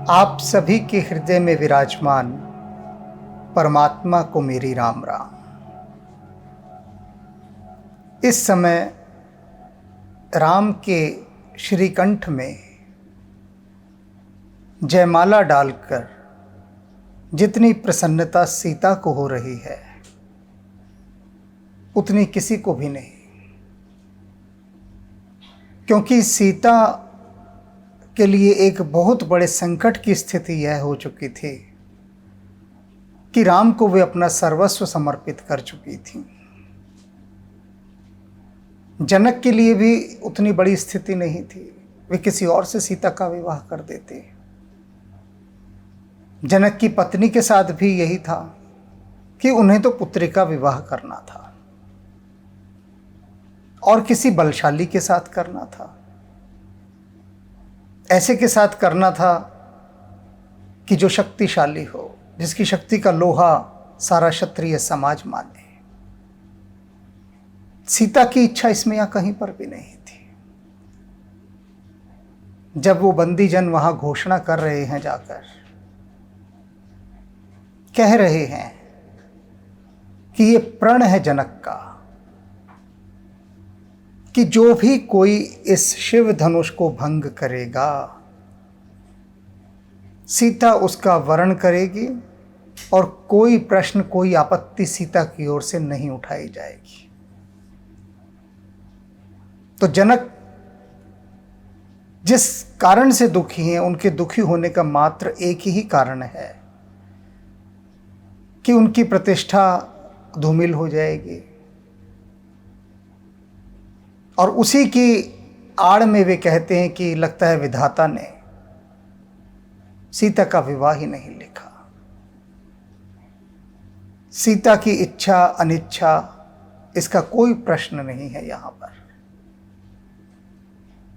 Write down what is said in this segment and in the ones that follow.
आप सभी के हृदय में विराजमान परमात्मा को मेरी राम राम। इस समय राम के श्रीकंठ में जयमाला डालकर जितनी प्रसन्नता सीता को हो रही है उतनी किसी को भी नहीं, क्योंकि सीता के लिए एक बहुत बड़े संकट की स्थिति यह हो चुकी थी कि राम को वे अपना सर्वस्व समर्पित कर चुकी थी। जनक के लिए भी उतनी बड़ी स्थिति नहीं थी, वे किसी और से सीता का विवाह कर देते। जनक की पत्नी के साथ भी यही था कि उन्हें तो पुत्री का विवाह करना था और किसी बलशाली के साथ करना था, ऐसे के साथ करना था कि जो शक्तिशाली हो, जिसकी शक्ति का लोहा सारा क्षत्रिय समाज माने। सीता की इच्छा इसमें या कहीं पर भी नहीं थी। जब वो बंदीजन वहां घोषणा कर रहे हैं, जाकर कह रहे हैं कि ये प्रण है जनक का कि जो भी कोई इस शिव धनुष को भंग करेगा सीता उसका वरण करेगी और कोई प्रश्न, कोई आपत्ति सीता की ओर से नहीं उठाई जाएगी। तो जनक जिस कारण से दुखी हैं, उनके दुखी होने का मात्र एक ही कारण है कि उनकी प्रतिष्ठा धूमिल हो जाएगी और उसी की आड़ में वे कहते हैं कि लगता है विधाता ने सीता का विवाह ही नहीं लिखा। सीता की इच्छा अनिच्छा इसका कोई प्रश्न नहीं है। यहां पर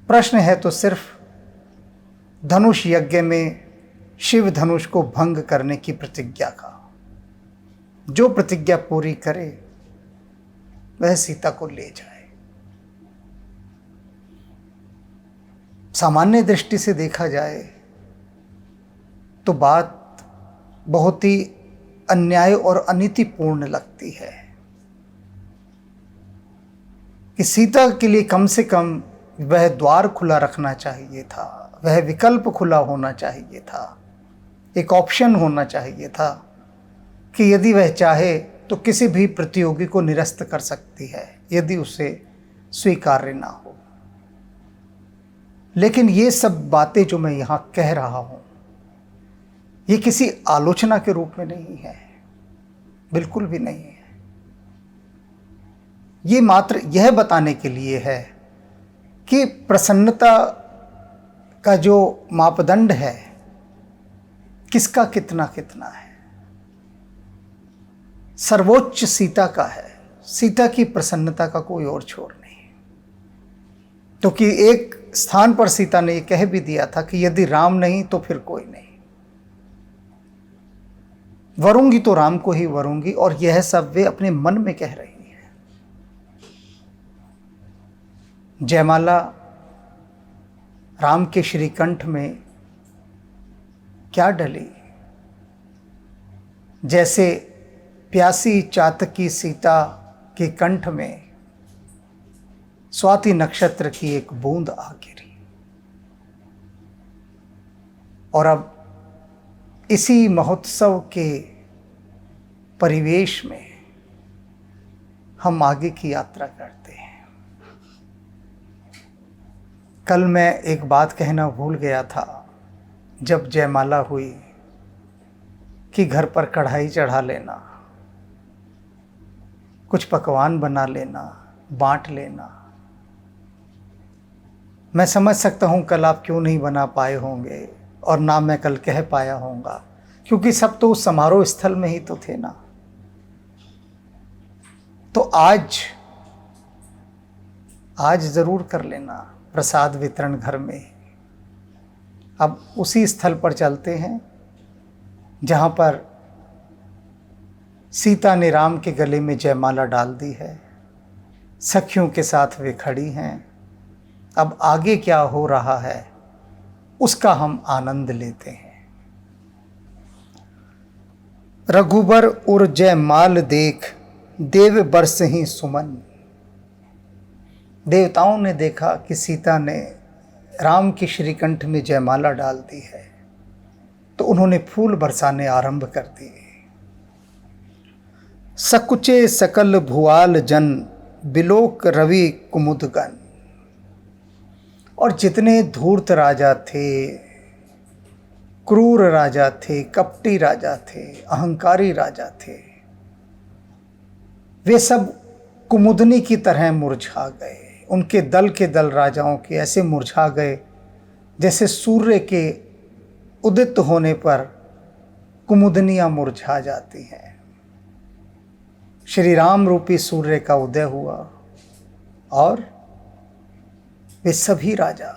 प्रश्न है तो सिर्फ धनुष यज्ञ में शिव धनुष को भंग करने की प्रतिज्ञा का। जो प्रतिज्ञा पूरी करे वह सीता को ले जाए। सामान्य दृष्टि से देखा जाए तो बात बहुत ही अन्याय और अनीतिपूर्ण लगती है कि सीता के लिए कम से कम वह द्वार खुला रखना चाहिए था, वह विकल्प खुला होना चाहिए था, एक ऑप्शन होना चाहिए था कि यदि वह चाहे तो किसी भी प्रतियोगी को निरस्त कर सकती है यदि उसे स्वीकार्य ना हो। लेकिन ये सब बातें जो मैं यहाँ कह रहा हूँ ये किसी आलोचना के रूप में नहीं है, बिल्कुल भी नहीं है। ये मात्र यह बताने के लिए है कि प्रसन्नता का जो मापदंड है किसका कितना कितना है। सर्वोच्च सीता का है, सीता की प्रसन्नता का कोई और छोर नहीं। क्योंकि एक स्थान पर सीता ने यह कह भी दिया था कि यदि राम नहीं तो फिर कोई नहीं, वरूंगी तो राम को ही वरूंगी, और यह सब वे अपने मन में कह रही हैं। जयमाला राम के श्रीकंठ में क्या डली, जैसे प्यासी चातकी सीता के कंठ में स्वाति नक्षत्र की एक बूंद आ गिरी। और अब इसी महोत्सव के परिवेश में हम आगे की यात्रा करते हैं। कल मैं एक बात कहना भूल गया था जब जयमाला हुई कि घर पर कढ़ाई चढ़ा लेना, कुछ पकवान बना लेना, बांट लेना। मैं समझ सकता हूँ कल आप क्यों नहीं बना पाए होंगे और ना मैं कल कह पाया होऊंगा, क्योंकि सब तो उस समारोह स्थल में ही तो थे ना। तो आज ज़रूर कर लेना प्रसाद वितरण घर में। अब उसी स्थल पर चलते हैं जहाँ पर सीता ने राम के गले में जयमाला डाल दी है, सखियों के साथ वे खड़ी हैं। अब आगे क्या हो रहा है उसका हम आनंद लेते हैं। रघुबर उर जय माल देख, देव बरस ही सुमन। देवताओं ने देखा कि सीता ने राम के श्रीकंठ में जयमाला डाल दी है, तो उन्होंने फूल बरसाने आरंभ कर दिए। सकुचे सकल भुआल जन, बिलोक रवि कुमुदगन। और जितने धूर्त राजा थे, क्रूर राजा थे, कपटी राजा थे, अहंकारी राजा थे, वे सब कुमुदनी की तरह मुरझा गए। उनके दल के दल राजाओं के ऐसे मुरझा गए जैसे सूर्य के उदित होने पर कुमुदनियां मुरझा जाती हैं। श्री राम रूपी सूर्य का उदय हुआ और वे सभी राजा,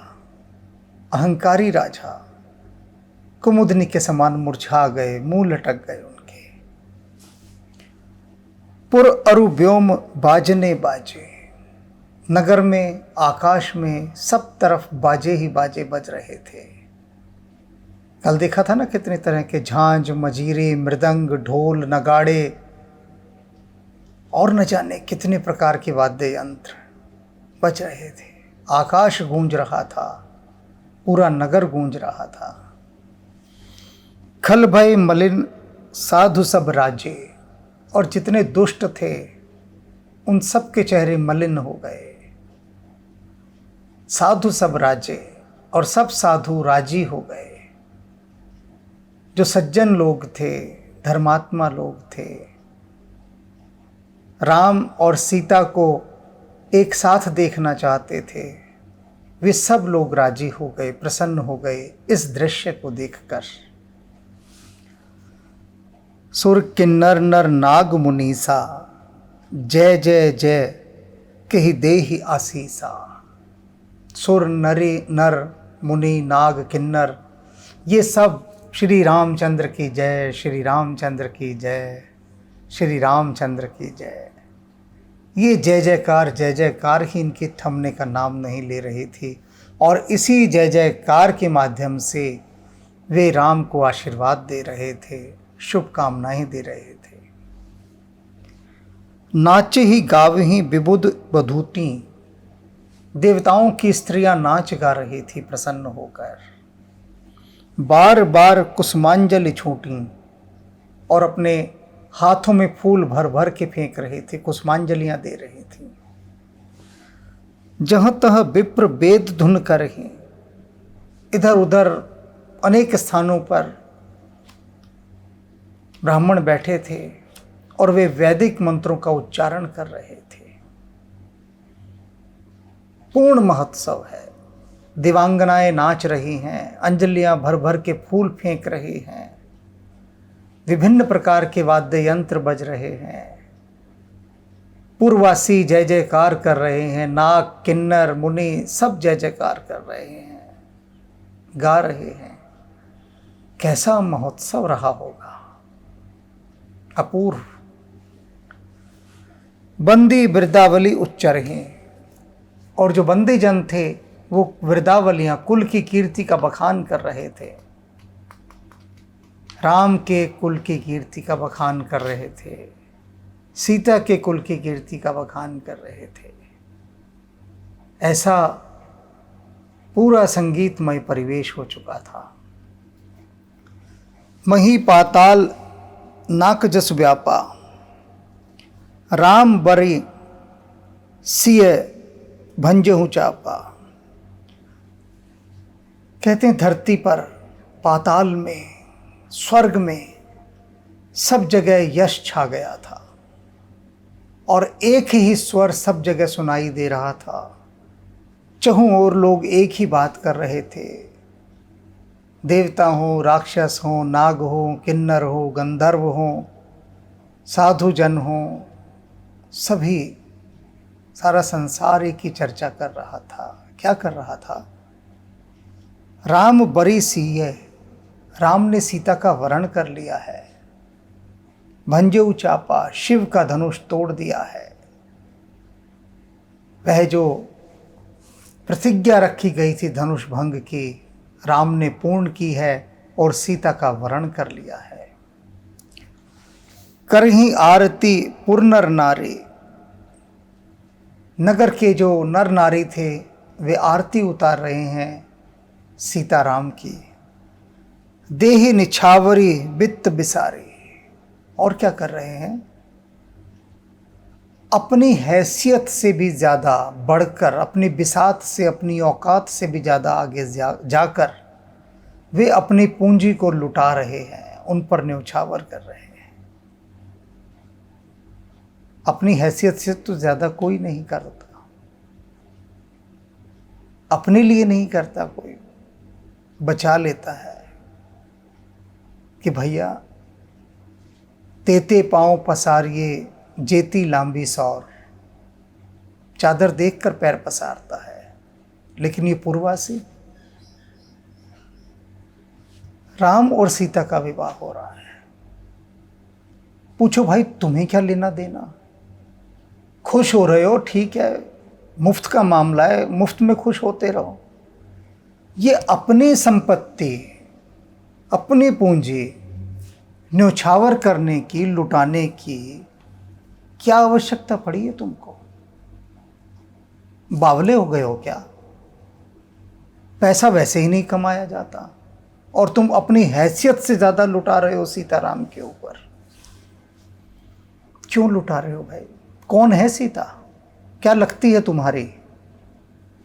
अहंकारी राजा, कुमुदनी के समान मुरझा गए, मुंह लटक गए उनके। पुर अरु व्योम बाजने बाजे। नगर में, आकाश में, सब तरफ बाजे ही बाजे बज रहे थे। कल देखा था ना कितने तरह के झांझ, मजीरे, मृदंग, ढोल, नगाड़े और न जाने कितने प्रकार के वाद्य यंत्र बज रहे थे। आकाश गूंज रहा था, पूरा नगर गूंज रहा था। खल भय मलिन साधु सब राजे। और जितने दुष्ट थे उन सब के चेहरे मलिन हो गए। साधु सब राजे, और सब साधु राजी हो गए। जो सज्जन लोग थे, धर्मात्मा लोग थे, राम और सीता को एक साथ देखना चाहते थे, वे सब लोग राजी हो गए, प्रसन्न हो गए इस दृश्य को देखकर। सुर किन्नर नर नाग मुनीसा, जय जय जय कहि देहि आसीसा। सुर, नरी, नर, मुनि, नाग, किन्नर, ये सब श्री रामचंद्र की जय, श्री रामचंद्र की जय, श्री रामचंद्र की जय। ये जय जयकार ही इनके थमने का नाम नहीं ले रही थी। और इसी जय जयकार के माध्यम से वे राम को आशीर्वाद दे रहे थे, शुभकामनाएं दे रहे थे। नाचे ही गावही विबुध बधूती। देवताओं की स्त्रियां नाच गा रही थी प्रसन्न होकर। बार बार कुसुमांजलि छूटी, और अपने हाथों में फूल भर भर के फेंक रही थी, कुसुमांजलियां दे रही थी। जहां तह विप्र वेद धुन करही। इधर उधर अनेक स्थानों पर ब्राह्मण बैठे थे और वे वैदिक मंत्रों का उच्चारण कर रहे थे। पूर्ण महोत्सव है। दिवांगनाएं नाच रही हैं, अंजलियां भर भर के फूल फेंक रही हैं, विभिन्न प्रकार के वाद्य यंत्र बज रहे हैं, पूर्ववासी जय जयकार कर रहे हैं, नाग, किन्नर, मुनि सब जय जयकार कर रहे हैं, गा रहे हैं। कैसा महोत्सव रहा होगा, अपूर्व। बंदी वृद्धावली उच्चरही। और जो बंदी जन थे वो वृद्धावलियां कुल की कीर्ति का बखान कर रहे थे, राम के कुल की कीर्ति का बखान कर रहे थे, सीता के कुल की कीर्ति का बखान कर रहे थे। ऐसा पूरा संगीतमय परिवेश हो चुका था। मही पाताल नाक जस व्यापा, राम बरी सिय भंजहु चापा। कहते हैं धरती पर, पाताल में, स्वर्ग में सब जगह यश छा गया था और एक ही स्वर सब जगह सुनाई दे रहा था। चहुं ओर लोग एक ही बात कर रहे थे। देवता हो, राक्षस हो, नाग हो, किन्नर हो, गंधर्व हो, साधु जन हो, सभी, सारा संसार एक ही चर्चा कर रहा था। क्या कर रहा था? राम बरी सीय, राम ने सीता का वरण कर लिया है। भंजऊ चापा, शिव का धनुष तोड़ दिया है। वह जो प्रतिज्ञा रखी गई थी धनुष भंग की, राम ने पूर्ण की है और सीता का वरण कर लिया है। करही आरती पुर नर नारी। नगर के जो नर नारी थे वे आरती उतार रहे हैं सीताराम की। देहि निछावरी बित्त बिसारी। और क्या कर रहे हैं? अपनी हैसियत से भी ज़्यादा बढ़कर, अपनी बिसात से, अपनी औकात से भी ज़्यादा आगे जाकर वे अपनी पूंजी को लुटा रहे हैं, उन पर न्यौछावर कर रहे हैं। अपनी हैसियत से तो ज़्यादा कोई नहीं करता, अपने लिए नहीं करता कोई, बचा लेता है कि भैया तेते पाँव पसारिए जेती लांबी सौर। चादर देखकर पैर पसारता है। लेकिन ये पूर्वासी, राम और सीता का विवाह हो रहा है। पूछो भाई तुम्हें क्या लेना देना? खुश हो रहे हो, ठीक है, मुफ्त का मामला है, मुफ्त में खुश होते रहो। ये अपनी संपत्ति, अपनी पूंजी न्यौछावर करने की, लुटाने की क्या आवश्यकता पड़ी है तुमको? बावले हो गए हो क्या? पैसा वैसे ही नहीं कमाया जाता और तुम अपनी हैसियत से ज़्यादा लुटा रहे हो सीताराम के ऊपर। क्यों लुटा रहे हो भाई? कौन है सीता? क्या लगती है तुम्हारी?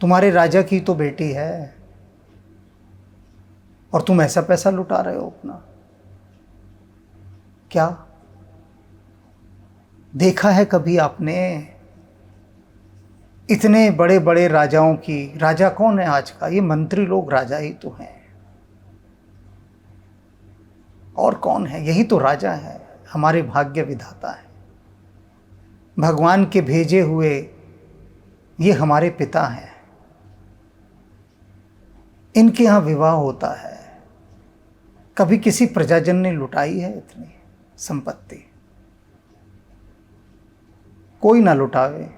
तुम्हारे राजा की तो बेटी है और तुम ऐसा पैसा लुटा रहे हो अपना। क्या देखा है कभी आपने इतने बड़े बड़े राजाओं की? राजा कौन है आज का? ये मंत्री लोग राजा ही तो हैं, और कौन है? यही तो राजा है, हमारे भाग्य विधाता है, भगवान के भेजे हुए ये हमारे पिता हैं। इनके यहाँ विवाह होता है। कभी किसी प्रजाजन ने लुटाई है इतनी संपत्ति? कोई ना लुटावे।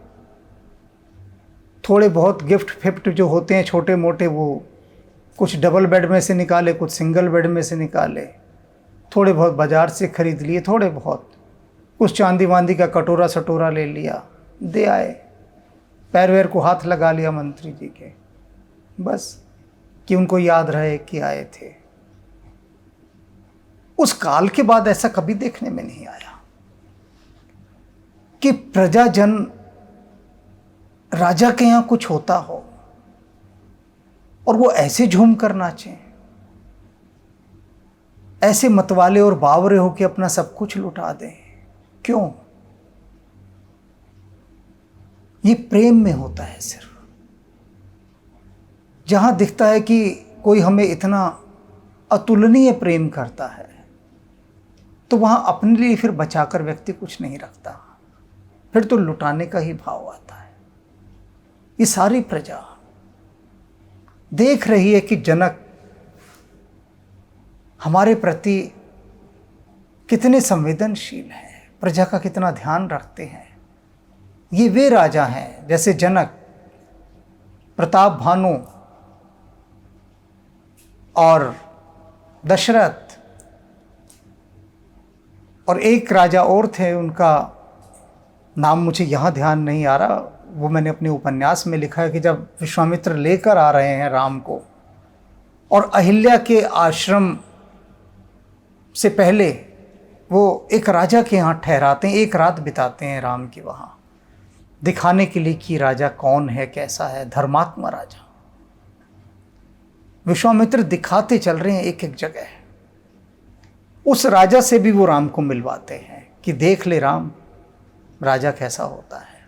थोड़े बहुत गिफ्ट फिफ्ट जो होते हैं छोटे मोटे, वो कुछ डबल बेड में से निकाले, कुछ सिंगल बेड में से निकाले, थोड़े बहुत बाजार से खरीद लिए, थोड़े बहुत कुछ चांदी वांदी का कटोरा सटोरा ले लिया, दे आए, पैर वैर को हाथ लगा लिया मंत्री जी के, बस कि उनको याद रहे कि आए थे। उस काल के बाद ऐसा कभी देखने में नहीं आया कि प्रजाजन राजा के यहां कुछ होता हो और वो ऐसे झूम कर नाचे, ऐसे मतवाले और बावरे हो कि अपना सब कुछ लुटा दें। क्यों? ये प्रेम में होता है सिर्फ। जहां दिखता है कि कोई हमें इतना अतुलनीय प्रेम करता है, तो वहां अपने लिए फिर बचाकर व्यक्ति कुछ नहीं रखता, फिर तो लुटाने का ही भाव आता है। ये सारी प्रजा देख रही है कि जनक हमारे प्रति कितने संवेदनशील हैं, प्रजा का कितना ध्यान रखते हैं। ये वे राजा हैं जैसे जनक, प्रताप भानु और दशरथ, और एक राजा और थे, उनका नाम मुझे यहाँ ध्यान नहीं आ रहा, वो मैंने अपने उपन्यास में लिखा है कि जब विश्वामित्र लेकर आ रहे हैं राम को और अहिल्या के आश्रम से पहले वो एक राजा के यहाँ ठहराते हैं, एक रात बिताते हैं राम की वहाँ, दिखाने के लिए कि राजा कौन है, कैसा है, धर्मात्मा राजा। विश्वामित्र दिखाते चल रहे हैं एक एक जगह। उस राजा से भी वो राम को मिलवाते हैं कि देख ले राम, राजा कैसा होता है।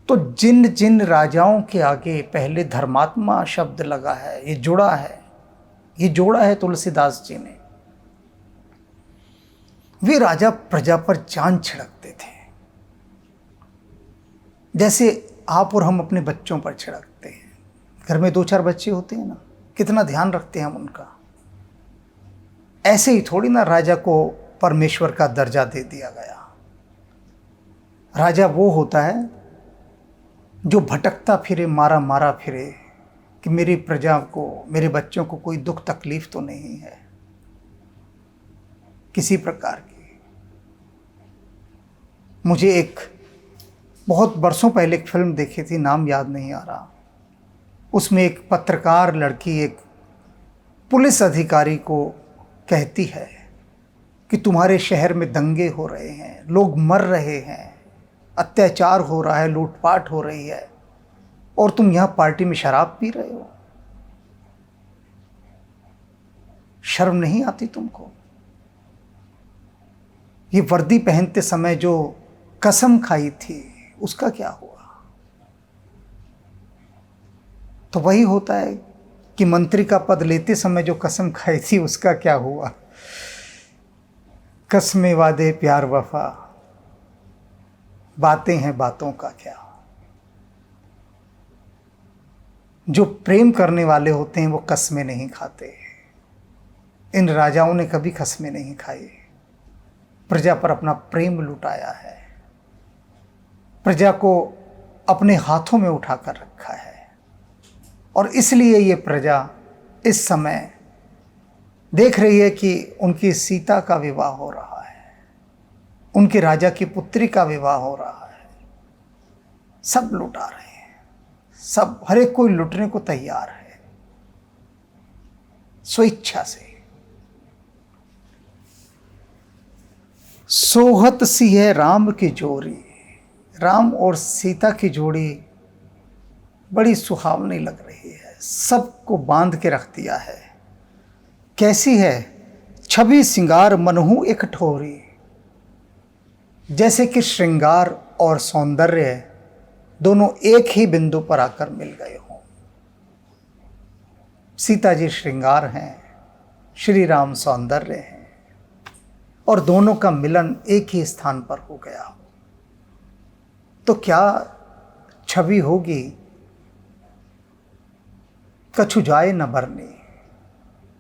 तो जिन जिन राजाओं के आगे पहले धर्मात्मा शब्द लगा है, ये जुड़ा है, ये जोड़ा है तुलसीदास जी ने, वे राजा प्रजा पर जान छिड़कते थे, जैसे आप और हम अपने बच्चों पर छिड़कते हैं। घर में 2-4 बच्चे होते हैं ना, कितना ध्यान रखते हैं हम उनका। ऐसे ही थोड़ी ना राजा को परमेश्वर का दर्जा दे दिया गया। राजा वो होता है जो भटकता फिरे, मारा मारा फिरे कि मेरी प्रजा को, मेरे बच्चों को कोई दुख तकलीफ तो नहीं है। किसी प्रकार की। मुझे एक बहुत बरसों पहले एक फिल्म देखी थी, नाम याद नहीं आ रहा। उसमें एक पत्रकार लड़की एक पुलिस अधिकारी को कहती है कि तुम्हारे शहर में दंगे हो रहे हैं, लोग मर रहे हैं, अत्याचार हो रहा है, लूटपाट हो रही है, और तुम यहाँ पार्टी में शराब पी रहे हो। शर्म नहीं आती तुमको? ये वर्दी पहनते समय जो कसम खाई थी उसका क्या हुआ? तो वही होता है कि मंत्री का पद लेते समय जो कसम खाई थी उसका क्या हुआ? कसमें वादे प्यार वफा, बातें हैं बातों का क्या। जो प्रेम करने वाले होते हैं वो कसमें नहीं खाते। इन राजाओं ने कभी कसमें नहीं खाई, प्रजा पर अपना प्रेम लुटाया है, प्रजा को अपने हाथों में उठाकर रखा है। और इसलिए ये प्रजा इस समय देख रही है कि उनकी सीता का विवाह हो रहा है, उनके राजा की पुत्री का विवाह हो रहा है। सब लुटा रहे हैं, सब, हर एक कोई लुटने को तैयार है स्वेच्छा से। सोहत सी है राम की जोड़ी, राम और सीता की जोड़ी बड़ी सुहावनी लग रही है, सबको बांध के रख दिया है। कैसी है? छवि सिंगार मनहु एक ठोरी, जैसे कि श्रृंगार और सौंदर्य दोनों एक ही बिंदु पर आकर मिल गए हों। सीता जी श्रृंगार हैं, श्री राम सौंदर्य हैं, और दोनों का मिलन एक ही स्थान पर हो गया हो तो क्या छवि होगी? कछु जाए न बरनी,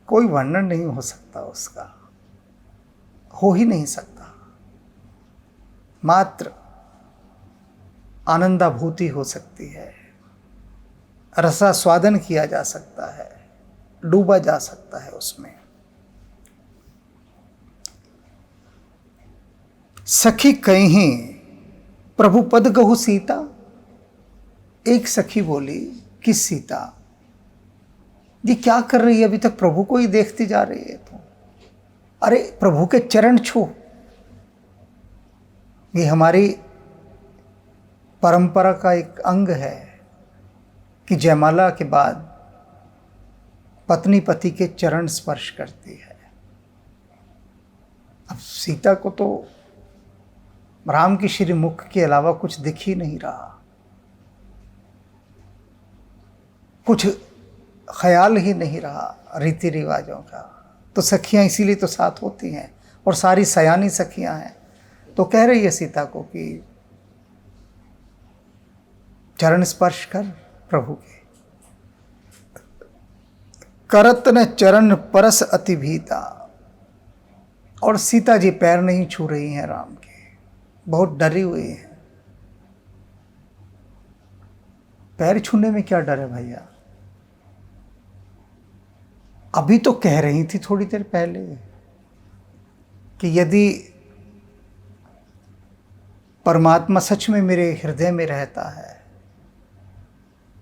कोई वर्णन नहीं हो सकता उसका, हो ही नहीं सकता। मात्र आनंदाभूति हो सकती है, रसास्वादन किया जा सकता है, डूबा जा सकता है उसमें। सखी कहीं प्रभु पद गहु सीता, एक सखी बोली कि सीता ये क्या कर रही है? अभी तक प्रभु को ही देखती जा रही है तो। अरे प्रभु के चरण छू। ये हमारी परंपरा का एक अंग है कि जयमाला के बाद पत्नी पति के चरण स्पर्श करती है। अब सीता को तो राम की श्री मुख के अलावा कुछ दिख ही नहीं रहा, कुछ ख्याल ही नहीं रहा रीति रिवाजों का। तो सखियां इसीलिए तो साथ होती हैं, और सारी सयानी सखियां हैं। तो कह रही है सीता को कि चरण स्पर्श कर प्रभु के। करत न चरण परस अति भीता, और सीता जी पैर नहीं छू रही हैं राम के, बहुत डरी हुई है। पैर छूने में क्या डर है भैया? अभी तो कह रही थी थोड़ी देर पहले कि यदि परमात्मा सच में मेरे हृदय में रहता है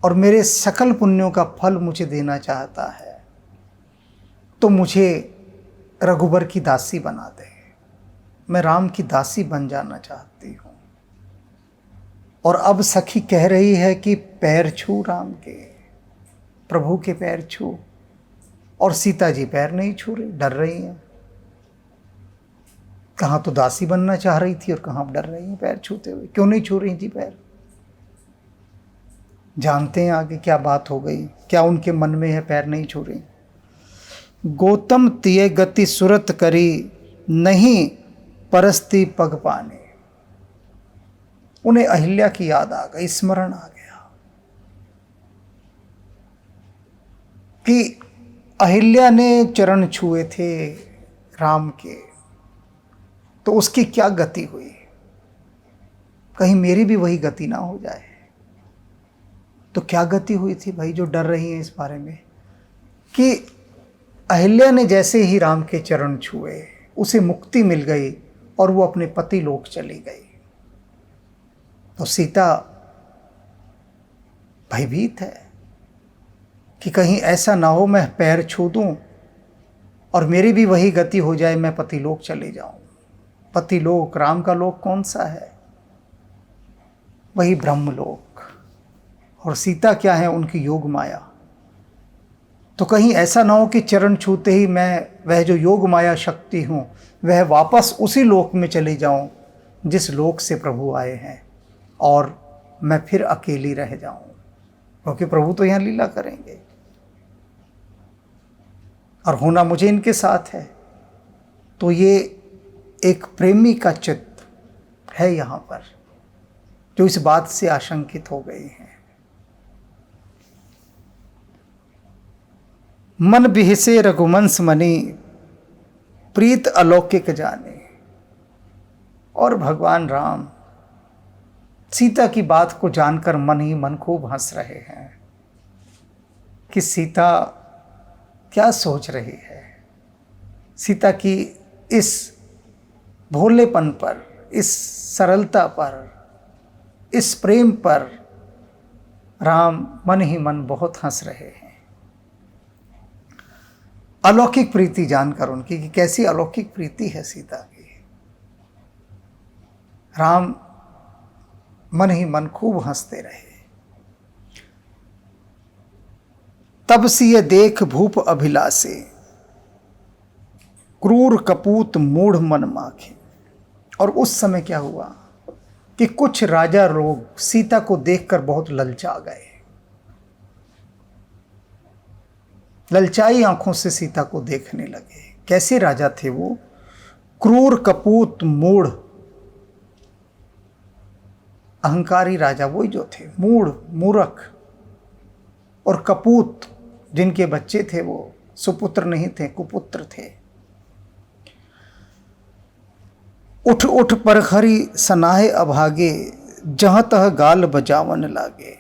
और मेरे सकल पुण्यों का फल मुझे देना चाहता है तो मुझे रघुबर की दासी बना दे। मैं राम की दासी बन जाना चाहती हूँ। और अब सखी कह रही है कि पैर छू राम के, प्रभु के पैर छू, और सीता जी पैर नहीं छू रही, डर रही हैं। कहाँ तो दासी बनना चाह रही थी और कहाँ डर रही हैं पैर छूते हुए। क्यों नहीं छू रही थी पैर? जानते हैं आगे क्या बात हो गई, क्या उनके मन में है पैर नहीं छू रही। गौतम तिये गति सुरत करी, नहीं परस्ती पग पाने। उन्हें अहिल्या की याद आ गई, स्मरण आ गया कि अहिल्या ने चरण छुए थे राम के, तो उसकी क्या गति हुई, कहीं मेरी भी वही गति ना हो जाए। तो क्या गति हुई थी भाई जो डर रही हैं इस बारे में? कि अहिल्या ने जैसे ही राम के चरण छुए उसे मुक्ति मिल गई और वो अपने पति लोक चली गई। तो सीता भयभीत है कि कहीं ऐसा ना हो मैं पैर छू दूं और मेरी भी वही गति हो जाए, मैं पतिलोक चले जाऊं। पतिलोक, राम का लोक कौन सा है? वही ब्रह्मलोक। और सीता क्या है? उनकी योग माया। तो कहीं ऐसा ना हो कि चरण छूते ही मैं वह जो योग माया शक्ति हूं वह वापस उसी लोक में चले जाऊं जिस लोक से प्रभु आए हैं, और मैं फिर अकेली रह जाऊं, क्योंकि प्रभु तो यहां लीला करेंगे और होना मुझे इनके साथ है। तो ये एक प्रेमी का चित्त है यहाँ पर, जो इस बात से आशंकित हो गए हैं। मन बिहसे रघुवंश मणि, प्रीत अलौकिक जाने। और भगवान राम सीता की बात को जानकर मन ही मन खूब हंस रहे हैं कि सीता क्या सोच रही है। सीता की इस भोलेपन पर, इस सरलता पर, इस प्रेम पर राम मन ही मन बहुत हंस रहे हैं। अलौकिक प्रीति जानकर उनकी कि कैसी अलौकिक प्रीति है सीता की। राम मन ही मन खूब हंसते रहे। तब सिय देख भूप अभिलाषे, क्रूर कपूत मूढ़ मन माखे। और उस समय क्या हुआ कि कुछ राजा लोग सीता को देखकर बहुत ललचा गए। ललचाई आंखों से सीता को देखने लगे। कैसे राजा थे वो? क्रूर कपूत मूढ़, अहंकारी राजा वही जो थे, मूढ़, मूर्ख, और कपूत, जिनके बच्चे थे वो सुपुत्र नहीं थे, कुपुत्र थे। उठ उठ परखरी सनाहे अभागे, जहां तह गाल बजावन लागे।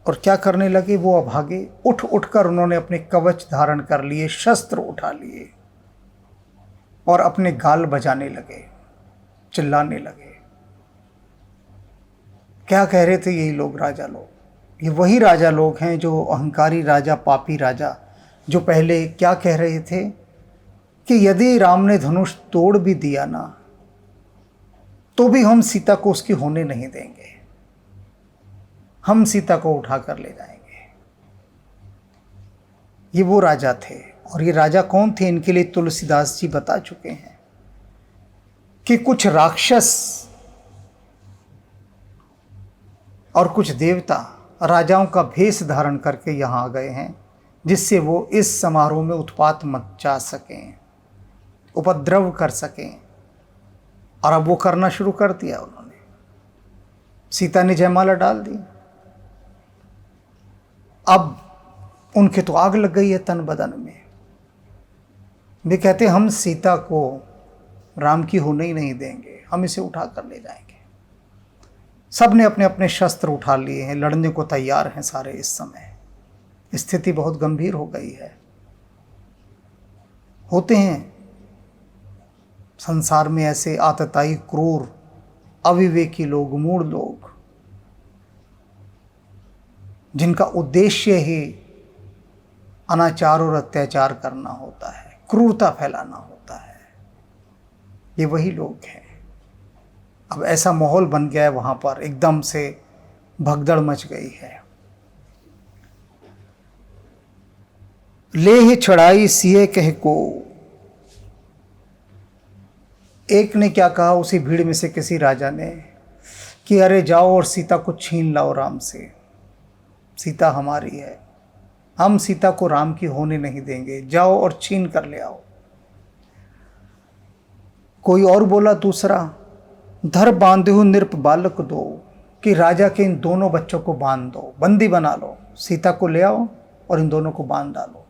और क्या करने लगे वो अभागे? उठ उठकर उन्होंने अपने कवच धारण कर लिए, शस्त्र उठा लिए और अपने गाल बजाने लगे, चिल्लाने लगे। क्या कह रहे थे यही लोग, राजा लोग? ये वही राजा लोग हैं जो अहंकारी राजा, पापी राजा, जो पहले क्या कह रहे थे कि यदि राम ने धनुष तोड़ भी दिया ना तो भी हम सीता को उसकी होने नहीं देंगे, हम सीता को उठा कर ले जाएंगे। ये वो राजा थे। और ये राजा कौन थे? इनके लिए तुलसीदास जी बता चुके हैं कि कुछ राक्षस और कुछ देवता राजाओं का भेष धारण करके यहाँ आ गए हैं, जिससे वो इस समारोह में उत्पात मचा सकें, उपद्रव कर सकें। और अब वो करना शुरू कर दिया उन्होंने। सीता ने जयमाला डाल दी। अब उनके तो आग लग गई है तन बदन में। वे कहते हम सीता को राम की होने ही नहीं देंगे, हम इसे उठा कर ले जाएंगे। सब ने अपने अपने शस्त्र उठा लिए हैं, लड़ने को तैयार हैं सारे। इस समय स्थिति बहुत गंभीर हो गई है। होते हैं संसार में ऐसे आतताई, क्रूर, अविवेकी लोग, मूढ़ लोग, जिनका उद्देश्य ही अनाचार और अत्याचार करना होता है, क्रूरता फैलाना होता है। ये वही लोग हैं। अब ऐसा माहौल बन गया है वहाँ पर, एकदम से भगदड़ मच गई है। ले ही छड़ाई सिए कह को। एक ने क्या कहा उसी भीड़ में से किसी राजा ने कि अरे जाओ और सीता को छीन लाओ राम से, सीता हमारी है, हम सीता को राम की होने नहीं देंगे, जाओ और छीन कर ले आओ। कोई और बोला दूसरा, धर बांधु नृप बालक दो, कि राजा के इन दोनों बच्चों को बांध दो, बंदी बना लो, सीता को ले आओ और इन दोनों को बांध डालो,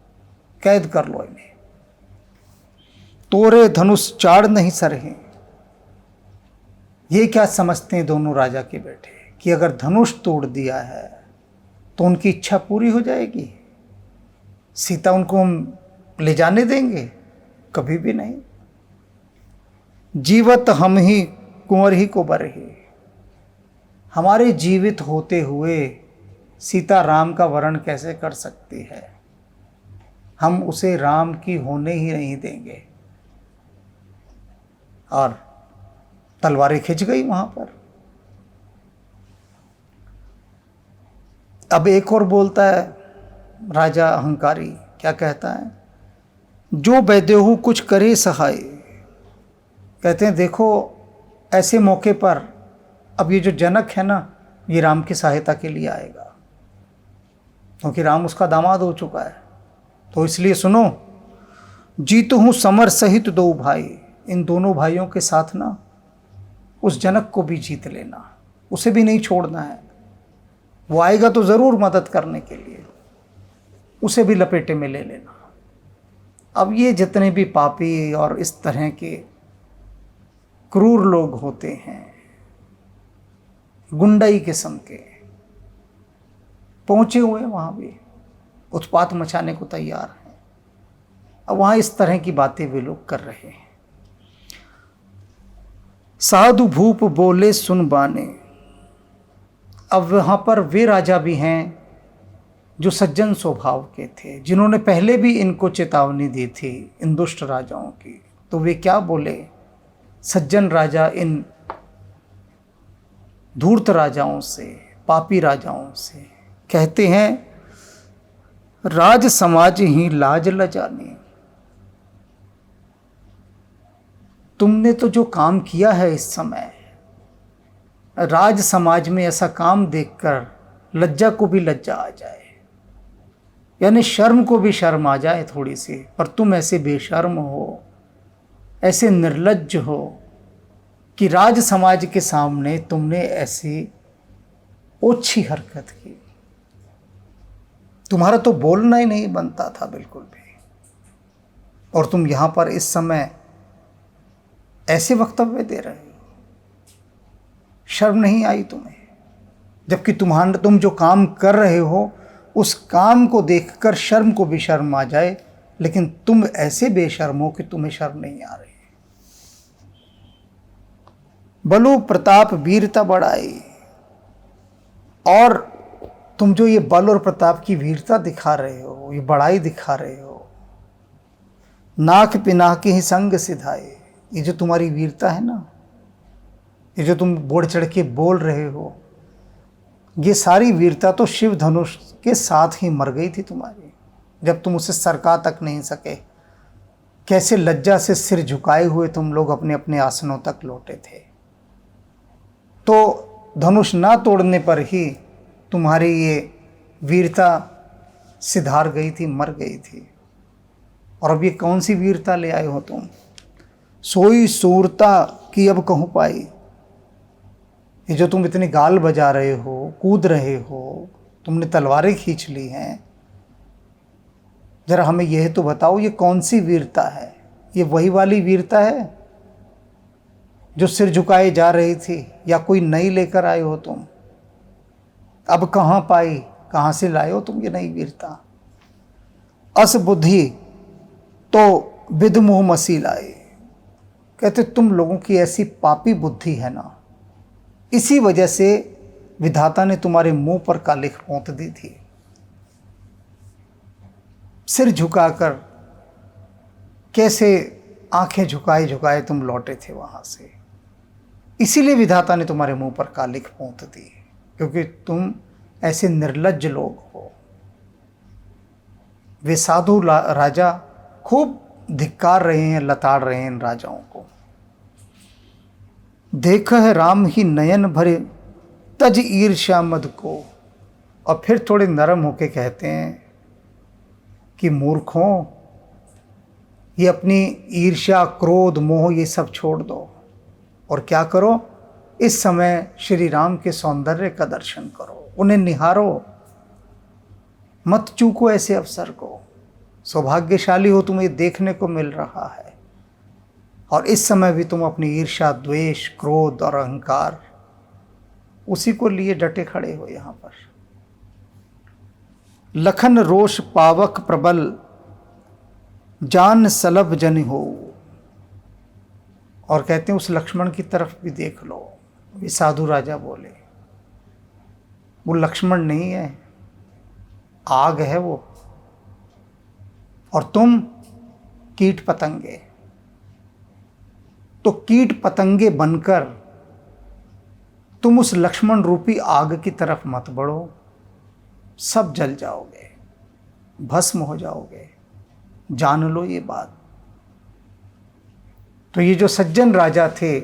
कैद कर लो इन्हें। तोरे धनुष चाड़ नहीं सरहे। ये क्या समझते हैं दोनों राजा के बेटे कि अगर धनुष तोड़ दिया है तो उनकी इच्छा पूरी हो जाएगी, सीता उनको हम ले जाने देंगे? कभी भी नहीं। जीवत हम ही कुंवर ही को बरहे। हमारे जीवित होते हुए सीता राम का वर्ण कैसे कर सकती है? हम उसे राम की होने ही नहीं देंगे। और तलवारें खिंच गई वहां पर। अब एक और बोलता है राजा अहंकारी, क्या कहता है? जो वैदेहु कुछ करे सहाय। कहते हैं देखो ऐसे मौके पर अब ये जो जनक है ना, ये राम की सहायता के लिए आएगा, क्योंकि राम उसका दामाद हो चुका है। तो इसलिए सुनो, जीतो हूँ समर सहित दो भाई। इन दोनों भाइयों के साथ ना उस जनक को भी जीत लेना, उसे भी नहीं छोड़ना है। वो आएगा तो ज़रूर मदद करने के लिए, उसे भी लपेटे में ले लेना। अब ये जितने भी पापी और इस तरह के क्रूर लोग होते हैं, गुंडाई किस्म के, पहुंचे हुए वहां भी उत्पात मचाने को तैयार हैं। अब वहां इस तरह की बातें वे लोग कर रहे हैं। साधु भूप बोले सुन बाने। अब वहां पर वे राजा भी हैं जो सज्जन स्वभाव के थे, जिन्होंने पहले भी इनको चेतावनी दी थी इन दुष्ट राजाओं की। तो वे क्या बोले? सज्जन राजा इन धूर्त राजाओं से, पापी राजाओं से कहते हैं, राज समाज ही लाज लजाने। तुमने तो जो काम किया है इस समय, राज समाज में ऐसा काम देखकर लज्जा को भी लज्जा आ जाए, यानी शर्म को भी शर्म आ जाए थोड़ी सी। पर तुम ऐसे बेशर्म हो, ऐसे निर्लज्ज हो कि राज समाज के सामने तुमने ऐसी ओछी हरकत की। तुम्हारा तो बोलना ही नहीं बनता था बिल्कुल भी, और तुम यहां पर इस समय ऐसे वक्तव्य दे रहे हो। शर्म नहीं आई तुम्हें? जबकि तुम जो काम कर रहे हो उस काम को देखकर शर्म को भी शर्म आ जाए, लेकिन तुम ऐसे बेशर्म हो कि तुम्हें शर्म नहीं आ रही। बलो प्रताप वीरता बढ़ाई। और तुम जो ये बल और प्रताप की वीरता दिखा रहे हो, ये बड़ाई दिखा रहे हो, नाक पिनाह के ही संग सिधाए। ये जो तुम्हारी वीरता है ना, ये जो तुम बढ़ चढ़ के बोल रहे हो, ये सारी वीरता तो शिव धनुष के साथ ही मर गई थी तुम्हारी, जब तुम उसे सरका तक नहीं सके। कैसे लज्जा से सिर झुकाए हुए तुम लोग अपने अपने आसनों तक लौटे थे। तो धनुष ना तोड़ने पर ही तुम्हारी ये वीरता सिधार गई थी, मर गई थी। और अब ये कौन सी वीरता ले आए हो तुम? सोई सूरता की अब कहूँ पाई। ये जो तुम इतने गाल बजा रहे हो, कूद रहे हो, तुमने तलवारें खींच ली हैं, जरा हमें यह तो बताओ ये कौन सी वीरता है? ये वही वाली वीरता है जो सिर झुकाए जा रही थी, या कोई नई लेकर आए हो तुम? अब कहाँ पाई, कहाँ से लाए हो तुम ये नई वीरता? अस बुद्धि तो विद मुँह मसी लाए। कहते तुम लोगों की ऐसी पापी बुद्धि है ना, इसी वजह से विधाता ने तुम्हारे मुंह पर कालिख पोंत दी थी। सिर झुकाकर कैसे आंखें झुकाए झुकाए तुम लौटे थे वहां से। इसीलिए विधाता ने तुम्हारे मुंह पर कालिख पोंत दी, क्योंकि तुम ऐसे निर्लज्ज लोग हो। वे साधु राजा खूब धिक्कार रहे हैं, लताड़ रहे हैं इन राजाओं को। देख है राम ही नयन भरे तज ईर्ष्या मद को। और फिर थोड़े नरम होके कहते हैं कि मूर्खों, ये अपनी ईर्ष्या, क्रोध, मोह ये सब छोड़ दो, और क्या करो? इस समय श्री राम के सौंदर्य का दर्शन करो, उन्हें निहारो, मत चूको ऐसे अवसर को। सौभाग्यशाली हो, तुम्हें देखने को मिल रहा है। और इस समय भी तुम अपनी ईर्ष्या, द्वेष, क्रोध और अहंकार उसी को लिए डटे खड़े हो यहां पर। लखन रोष पावक प्रबल जान सलभ जन हो। और कहते हैं उस लक्ष्मण की तरफ भी देख लो। ये साधु राजा बोले, वो लक्ष्मण नहीं है, आग है वो, और तुम कीट पतंगे। तो कीट पतंगे बनकर तुम उस लक्ष्मण रूपी आग की तरफ मत बढ़ो, सब जल जाओगे, भस्म हो जाओगे, जान लो ये बात। तो ये जो सज्जन राजा थे,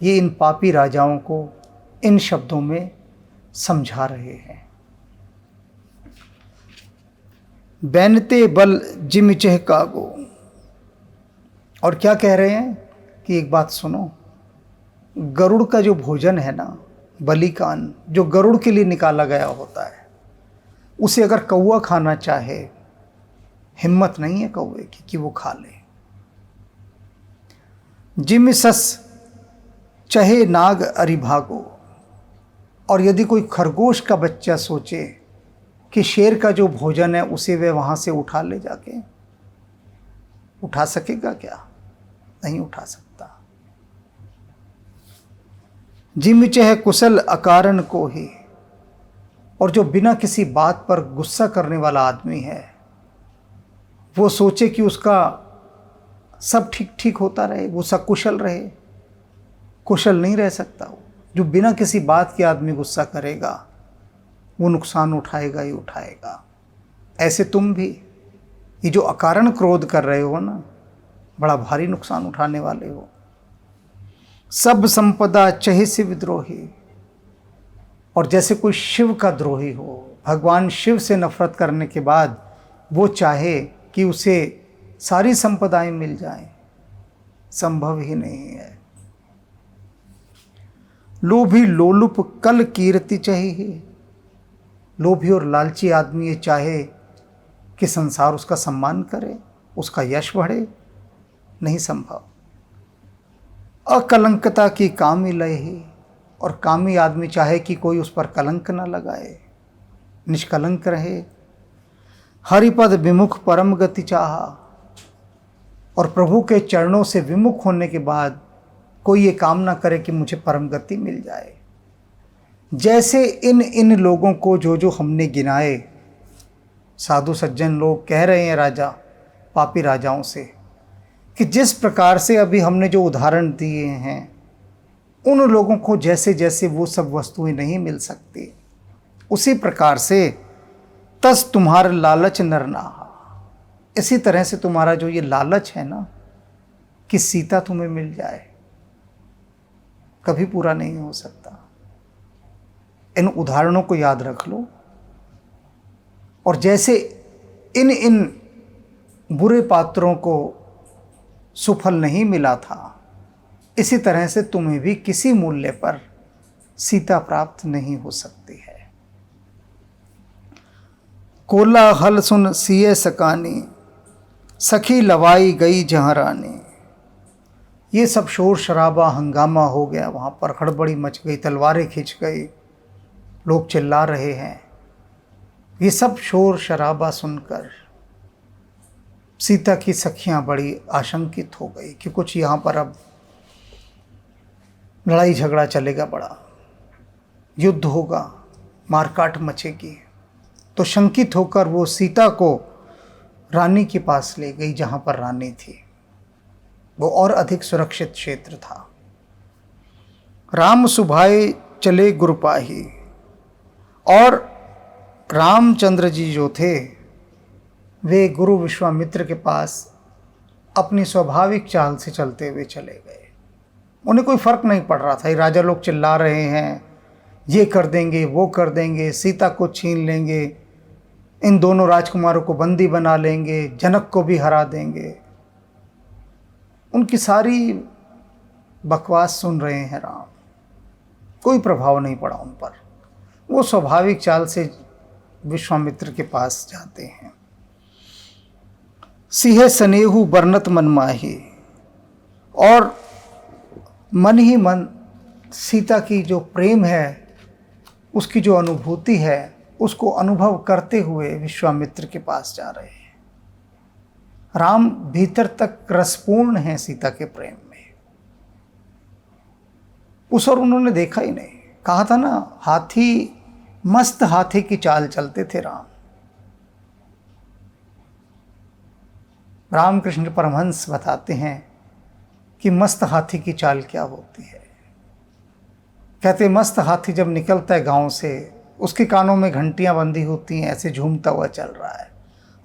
ये इन पापी राजाओं को इन शब्दों में समझा रहे हैं। बैनते बल जिम चह कागो। और क्या कह रहे हैं कि एक बात सुनो, गरुड़ का जो भोजन है ना, बलि का अन्न जो गरुड़ के लिए निकाला गया होता है, उसे अगर कौवा खाना चाहे, हिम्मत नहीं है कौवे की कि वो खा ले। जिम सस चहे नाग अरिभागो। और यदि कोई खरगोश का बच्चा सोचे कि शेर का जो भोजन है उसे वे वहाँ से उठा ले जाके, उठा सकेगा क्या? नहीं उठा सकता। जिम चह कुशल अकारण को ही। और जो बिना किसी बात पर गुस्सा करने वाला आदमी है, वो सोचे कि उसका सब ठीक ठीक होता रहे, वो सकुशल रहे, कुशल नहीं रह सकता। वो जो बिना किसी बात के आदमी गुस्सा करेगा, वो नुकसान उठाएगा ही उठाएगा। ऐसे तुम भी ये जो अकारण क्रोध कर रहे हो ना, बड़ा भारी नुकसान उठाने वाले हो। सब संपदा चहे से विद्रोही। और जैसे कोई शिव का द्रोही हो, भगवान शिव से नफरत करने के बाद वो चाहे कि उसे सारी संपदाएं मिल जाएं, संभव ही नहीं है। लोभी लोलुप कल कीर्ति चाहिए। लोभी और लालची आदमी ये चाहे कि संसार उसका सम्मान करे, उसका यश बढ़े, नहीं संभव। अकलंकता की कामी लय। और कामी आदमी चाहे कि कोई उस पर कलंक न लगाए, निष्कलंक रहे। हरिपद विमुख परम गति चाहा। और प्रभु के चरणों से विमुख होने के बाद कोई ये कामना करे कि मुझे परम गति मिल जाए। जैसे इन लोगों को जो हमने गिनाए, साधु सज्जन लोग कह रहे हैं राजा पापी राजाओं से कि जिस प्रकार से अभी हमने जो उदाहरण दिए हैं, उन लोगों को जैसे जैसे वो सब वस्तुएं नहीं मिल सकती, उसी प्रकार से तस तुम्हारा लालच नर नाहा। इसी तरह से तुम्हारा जो ये लालच है ना कि सीता तुम्हें मिल जाए, कभी पूरा नहीं हो सकता। इन उदाहरणों को याद रख लो। और जैसे इन बुरे पात्रों को सुफल नहीं मिला था, इसी तरह से तुम्हें भी किसी मूल्य पर सीता प्राप्त नहीं हो सकती है। कोला हल सुन सिए सकानी, सखी लवाई गई जहाँ रानी। ये सब शोर शराबा हंगामा हो गया, वहाँ पर हड़बड़ी मच गई, तलवारें खिंच गई, लोग चिल्ला रहे हैं। ये सब शोर शराबा सुनकर सीता की सखियाँ बड़ी आशंकित हो गई कि कुछ यहाँ पर अब लड़ाई झगड़ा चलेगा, बड़ा युद्ध होगा, मारकाट मचेगी। तो शंकित होकर वो सीता को रानी के पास ले गई, जहाँ पर रानी थी। वो और अधिक सुरक्षित क्षेत्र था। राम सुभाए चले गुरुपाही। और रामचंद्र जी जो थे, वे गुरु विश्वामित्र के पास अपनी स्वाभाविक चाल से चलते हुए चले गए। उन्हें कोई फर्क नहीं पड़ रहा था, ये राजा लोग चिल्ला रहे हैं, ये कर देंगे, वो कर देंगे, सीता को छीन लेंगे, इन दोनों राजकुमारों को बंदी बना लेंगे, जनक को भी हरा देंगे। उनकी सारी बकवास सुन रहे हैं राम, कोई प्रभाव नहीं पड़ा उन पर। वो स्वाभाविक चाल से विश्वामित्र के पास जाते हैं। सिंह सनेहु बरनत मन माही। और मन ही मन सीता की जो प्रेम है, उसकी जो अनुभूति है, उसको अनुभव करते हुए विश्वामित्र के पास जा रहे हैं। राम भीतर तक रसपूर्ण हैं सीता के प्रेम में। उस और उन्होंने देखा ही नहीं। कहा था ना, हाथी, मस्त हाथी की चाल चलते थे राम। रामकृष्ण परमहंस बताते हैं कि मस्त हाथी की चाल क्या होती है। कहते मस्त हाथी जब निकलता है गांव से, उसके कानों में घंटियां बंधी होती हैं, ऐसे झूमता हुआ चल रहा है,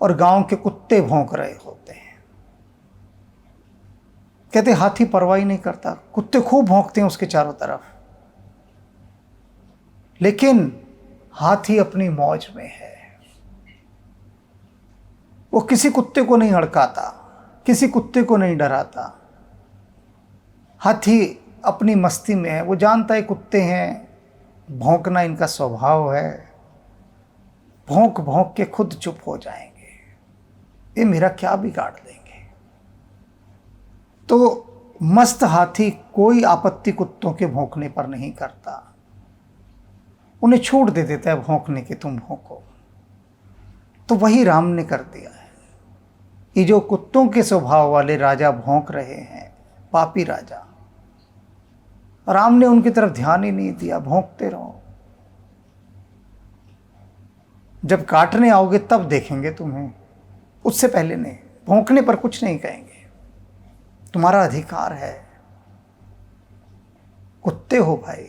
और गांव के कुत्ते भौंक रहे होते हैं। कहते हाथी परवाह नहीं करता, कुत्ते खूब भौंकते हैं उसके चारों तरफ, लेकिन हाथी अपनी मौज में है। वो किसी कुत्ते को नहीं हड़काता, किसी कुत्ते को नहीं डराता। हाथी अपनी मस्ती में है। वो जानता है कुत्ते हैं, भौंकना इनका स्वभाव है, भौंक भौंक के खुद चुप हो जाएंगे, ये मेरा क्या बिगाड़ देंगे। तो मस्त हाथी कोई आपत्ति कुत्तों के भौंकने पर नहीं करता, उन्हें छूट दे देता है भौंकने की, तुम भौंको। तो वही राम ने कर दिया है। ये जो कुत्तों के स्वभाव वाले राजा भौंक रहे हैं, पापी राजा, राम ने उनकी तरफ ध्यान ही नहीं दिया, भौंकते रहो। जब काटने आओगे तब देखेंगे तुम्हें, उससे पहले नहीं। भौंकने पर कुछ नहीं कहेंगे, तुम्हारा अधिकार है। कुत्ते हो भाई,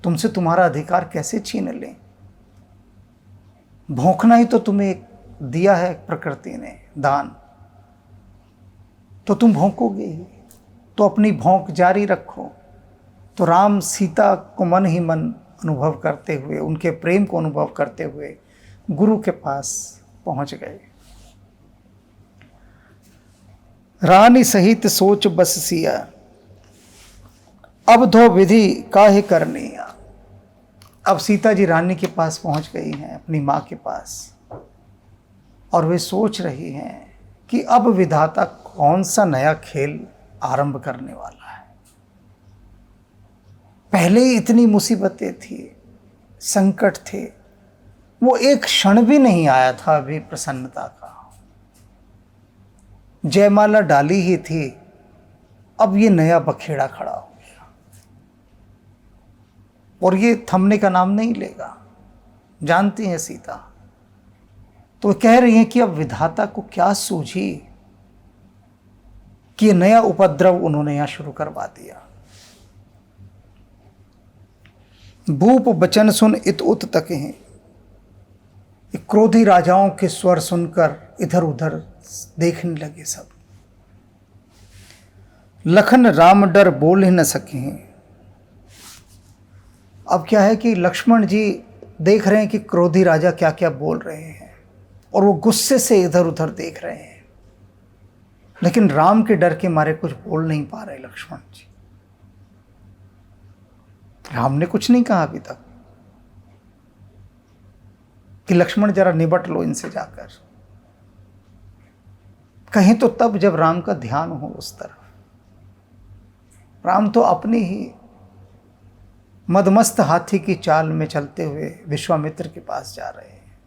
तुमसे तुम्हारा अधिकार कैसे छीन लें? भौंकना ही तो तुम्हें दिया है प्रकृति ने दान, तो तुम भौंकोगे ही। तो अपनी भौंक जारी रखो। तो राम सीता को मन ही मन अनुभव करते हुए, उनके प्रेम को अनुभव करते हुए गुरु के पास पहुंच गए। रानी सहित सोच बस सिया, अब धो विधि काहे करनिया। अब सीता जी रानी के पास पहुंच गई हैं, अपनी माँ के पास, और वे सोच रही हैं कि अब विधाता कौन सा नया खेल आरंभ करने वाला है। पहले ही इतनी मुसीबतें थी, संकट थे, वो एक क्षण भी नहीं आया था अभी प्रसन्नता का। जयमाला डाली ही थी, अब ये नया बखेड़ा खड़ा हो गया, और ये थमने का नाम नहीं लेगा। जानती हैं सीता, तो कह रही हैं कि अब विधाता को क्या सूझी कि ये नया उपद्रव उन्होंने यहां शुरू करवा दिया। भूप बचन सुन इत उत तक हैं। क्रोधी राजाओं के स्वर सुनकर इधर उधर देखने लगे सब। लखन राम डर बोल ही न सके हैं। अब क्या है कि लक्ष्मण जी देख रहे हैं कि क्रोधी राजा क्या क्या बोल रहे हैं, और वो गुस्से से इधर उधर देख रहे हैं, लेकिन राम के डर के मारे कुछ बोल नहीं पा रहे लक्ष्मण जी। राम ने कुछ नहीं कहा अभी तक कि लक्ष्मण जरा निबट लो इनसे जाकर। कहीं तो तब जब राम का ध्यान हो उस तरफ। राम तो अपनी ही मदमस्त हाथी की चाल में चलते हुए विश्वामित्र के पास जा रहे हैं,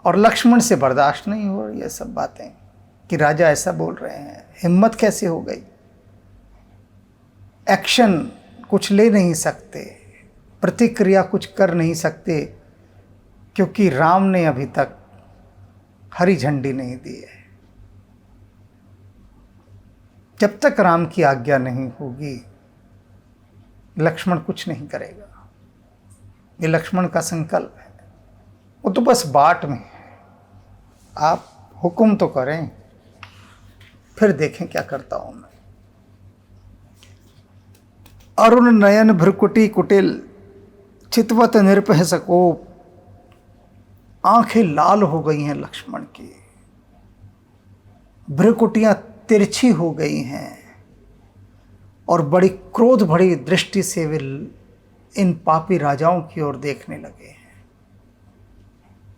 और लक्ष्मण से बर्दाश्त नहीं हो रही ये सब बातें कि राजा ऐसा बोल रहे हैं। हिम्मत कैसे हो गई? एक्शन कुछ ले नहीं सकते, प्रतिक्रिया कुछ कर नहीं सकते, क्योंकि राम ने अभी तक हरी झंडी नहीं दी है। जब तक राम की आज्ञा नहीं होगी, लक्ष्मण कुछ नहीं करेगा। ये लक्ष्मण का संकल्प है। वो तो बस बाट में है, आप हुक्म तो करें, फिर देखें क्या करता हूं मैं। अरुण नयन भ्रुकुटी कुटिल, चितवत निरपह सकोप। आंखें लाल हो गई हैं लक्ष्मण की, भ्रुकुटियां तिरछी हो गई हैं, और बड़ी क्रोध भरी दृष्टि से वे इन पापी राजाओं की ओर देखने लगे हैं,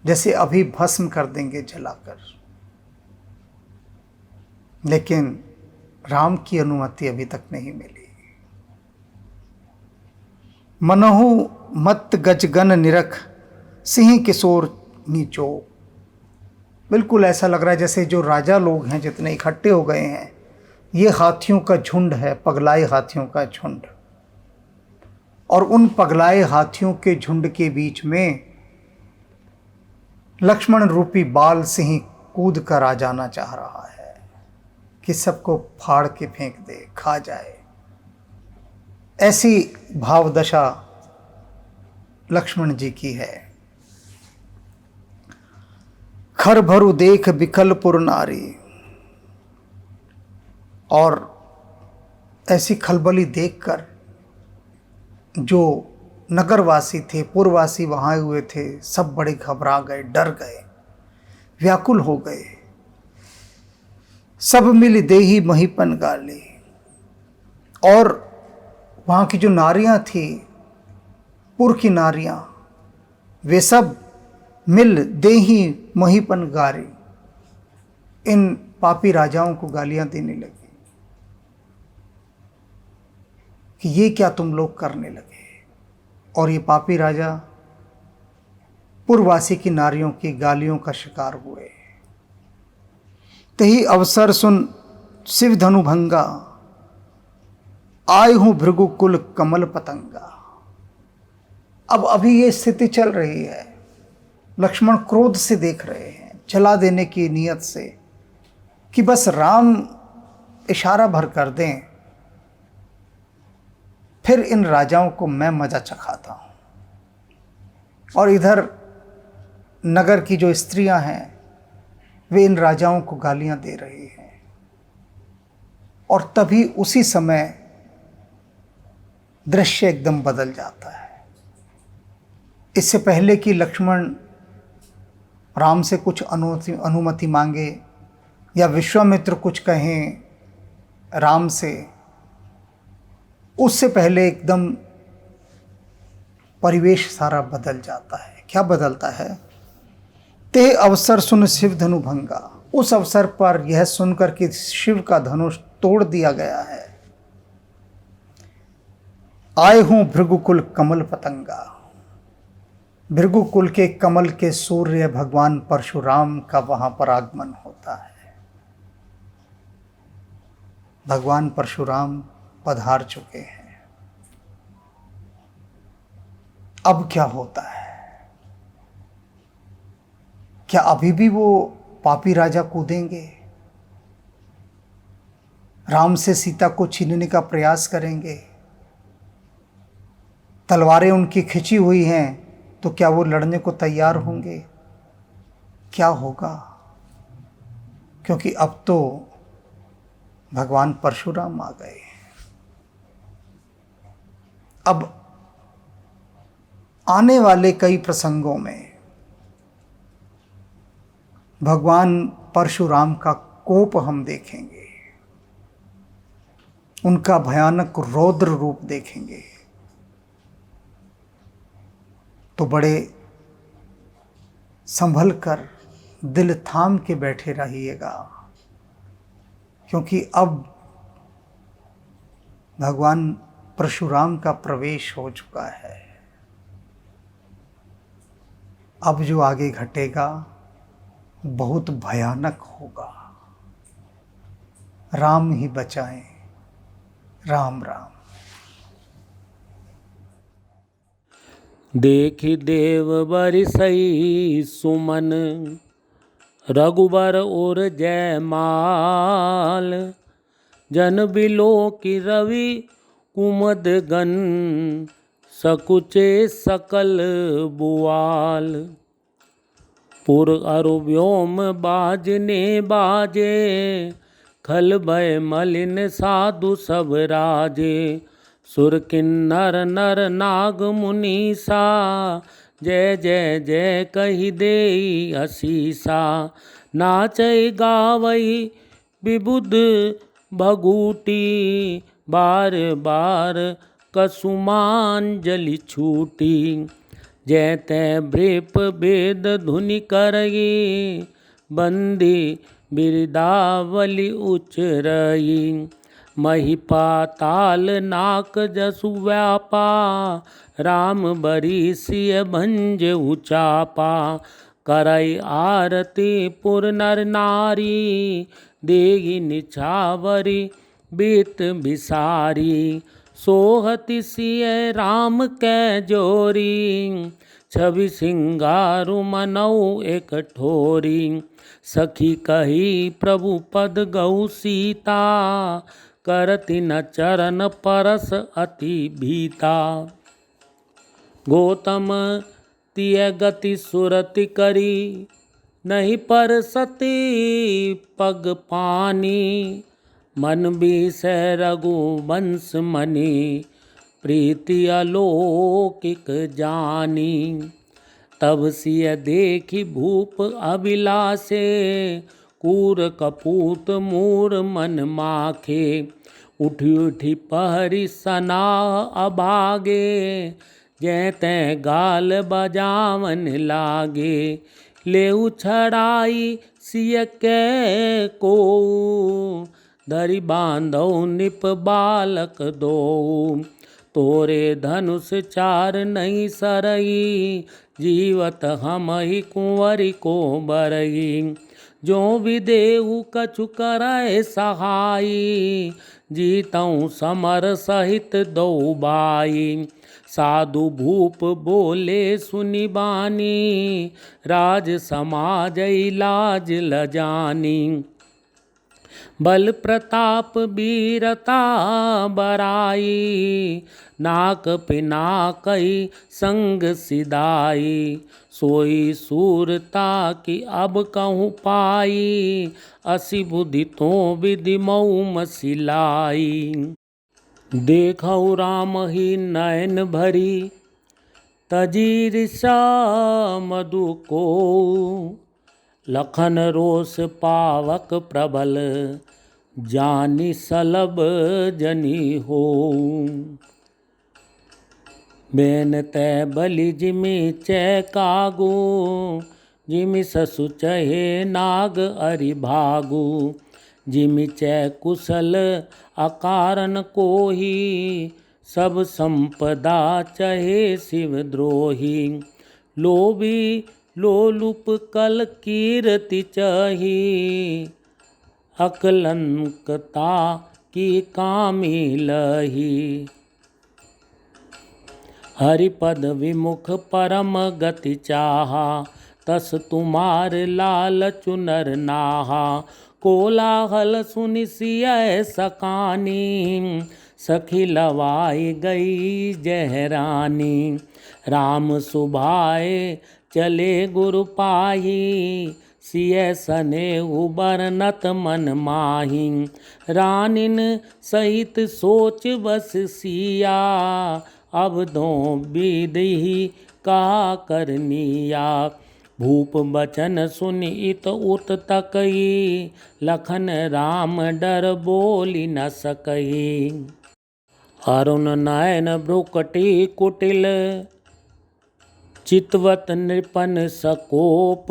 जैसे अभी भस्म कर देंगे जलाकर। लेकिन राम की अनुमति अभी तक नहीं मिली। मनहु मत गजगन निरख, सिंह किशोर नीचो। बिल्कुल ऐसा लग रहा है जैसे जो राजा लोग हैं जितने इकट्ठे हो गए हैं, ये हाथियों का झुंड है, पगलाए हाथियों का झुंड। और उन पगलाए हाथियों के झुंड के बीच में लक्ष्मण रूपी बाल सिंह कूद कर आ जाना चाह रहा है कि सबको फाड़ के फेंक दे, खा जाए। ऐसी भावदशा लक्ष्मण जी की है। खर भरु देख बिकलपुर नारी, और ऐसी खलबली देखकर जो नगरवासी थे, पुरवासी वहाँ हुए थे, सब बड़े घबरा गए, डर गए, व्याकुल हो गए। सब मिल देही महीपन गाली, और वहाँ की जो नारियां थी, पुर की नारियां, वे सब मिल देही महीपन गारी, इन पापी राजाओं को गालियां देने लगी कि ये क्या तुम लोग करने लगे। और ये पापी राजा पुरवासी की नारियों की गालियों का शिकार हुए। तही अवसर सुन शिव धनु भंगा, आए हूं भृगुकुल कमल पतंगा। अब अभी ये स्थिति चल रही है, लक्ष्मण क्रोध से देख रहे हैं, जला देने की नीयत से, कि बस राम इशारा भर कर दें, फिर इन राजाओं को मैं मजा चखाता हूं। और इधर नगर की जो स्त्रियां हैं, वे इन राजाओं को गालियां दे रही हैं। और तभी उसी समय दृश्य एकदम बदल जाता है। इससे पहले कि लक्ष्मण राम से कुछ अनुमति मांगे या विश्वामित्र कुछ कहें राम से, उससे पहले एकदम परिवेश सारा बदल जाता है। क्या बदलता है? ते अवसर सुन शिव धनु भंगा। उस अवसर पर यह सुनकर कि शिव का धनुष तोड़ दिया गया है, आए हूं भृगुकुल कमल पतंगा। भृगुकुल के कमल के सूर्य भगवान परशुराम का वहां पर आगमन होता है। भगवान परशुराम पधार चुके हैं। अब क्या होता है? क्या अभी भी वो पापी राजा कूदेंगे, राम से सीता को छीनने का प्रयास करेंगे? तलवारें उनकी खिंची हुई हैं, तो क्या वो लड़ने को तैयार होंगे? क्या होगा? क्योंकि अब तो भगवान परशुराम आ गए। अब आने वाले कई प्रसंगों में भगवान परशुराम का कोप हम देखेंगे, उनका भयानक रौद्र रूप देखेंगे। तो बड़े संभल कर दिल थाम के बैठे रहिएगा, क्योंकि अब भगवान परशुराम का प्रवेश हो चुका है। अब जो आगे घटेगा बहुत भयानक होगा। राम ही बचाएं। राम राम। देखि देव बरिसई सुमन, रघुबर और जयमाल। जन बिलो की रवि कुमद गन, सकुचे सकल बुआल। पुर अरु व्योम बाजने बाजे, खल भय मलिन साधु सब राजे। सुर किन्नर नर नाग मुनीसा, जय जय जय कहि देई असीसा। नाचै गावई विबुध भगूटी, बार बार कसुमांजलि छूटी। जय तै ब्रेप वेद धुनि करई, बंदी बिरदावली उचरई। मही पाताल नाक जसु व्यापा, राम बरिसिय भंज उचापा। करई आरती पुर नर नारी, देगी निछावरी बीत बिसारी। सोहति सिय राम कै जोरी, छवि सिंगारु मनऊ एक ठोरी। सखी कही प्रभु पद गौ सीता, करति न चरण परस अति भीता। गौतम तिय गति सुरति करी, नहीं पर सती पग पानी। मन बिसै रघुवंश मनि, प्रीति अलौकिक जानी। तब सिय देखी भूप अभिलाषे, कूर कपूत मूर मन माखे। उठी उठी पहरी सनाह अभागे, जै तैं गाल बजावन लागे। लेउ छड़ाई सिय कै को, धरि बांधौ निप बालक दो। तोरे धनुष चार नहीं सरई, जीवत हमहि कुंवरी को बरई। जो विदेहु कछु करय सहाई, जीतऊ समर सहित दो बाई। साधु भूप बोले सुनि बानी, राज समाजई लाज लजानी। बल प्रताप वीरता बराई, नाक पिनाकई संग सिदाई। सोई सूरता की अब कहूँ पाई, असी बुद्धि तो विधि मऊ मसिलाई। देखऊ राम ही नयन भरी, तजी ऋषा मधु को। लखन रोष पावक प्रबल, जानि सलभ जनि हो। बेन तै बलि जिमि चै कागू, जिमि ससु चहे नाग अरि भागू। जिमि चै कुशल अकारण कोही, सब संपदा चहे शिव द्रोही। लोभी लोलुप कल कीर्ति चही, अकलंकता की कामी लही। हरिपद विमुख परम गति चाहा, तस तुम्हार लालचु नर नाहा। कोलाहल सुनि सिय सकानी, सखी लवाई गई जहरानी। राम सुभाए चले गुरु पाही, सिय सने उबरनत मन माही। रानिन सहित सोच बस सिया, अब दो विधि का करनिया। भूप बचन सुनि इत उत तकई, लखन राम डर बोली न सकई। अरुण नयन भ्रुकटि कुटिल, चितवत नृपन सकोप।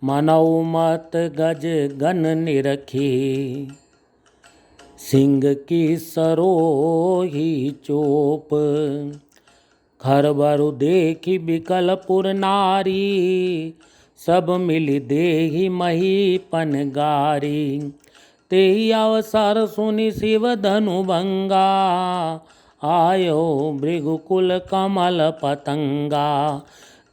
मनऊ मत गज गन निरखी, सिंह की सरोही चोप। खरबरु देखी बिकल पुर नारी, सब मिली देहि महीपन गारी। तेहि अवसर सुनि शिव धनु भंगा, आयो भृगुकुल कमल पतंगा।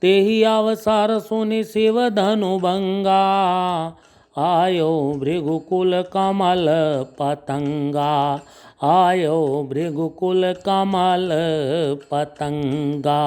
तेहि अवसर सुनि शिव धनु भंगा, आयो भृगुकुल कमल पतंगा। आयो भृगुकुल कमल पतंगा।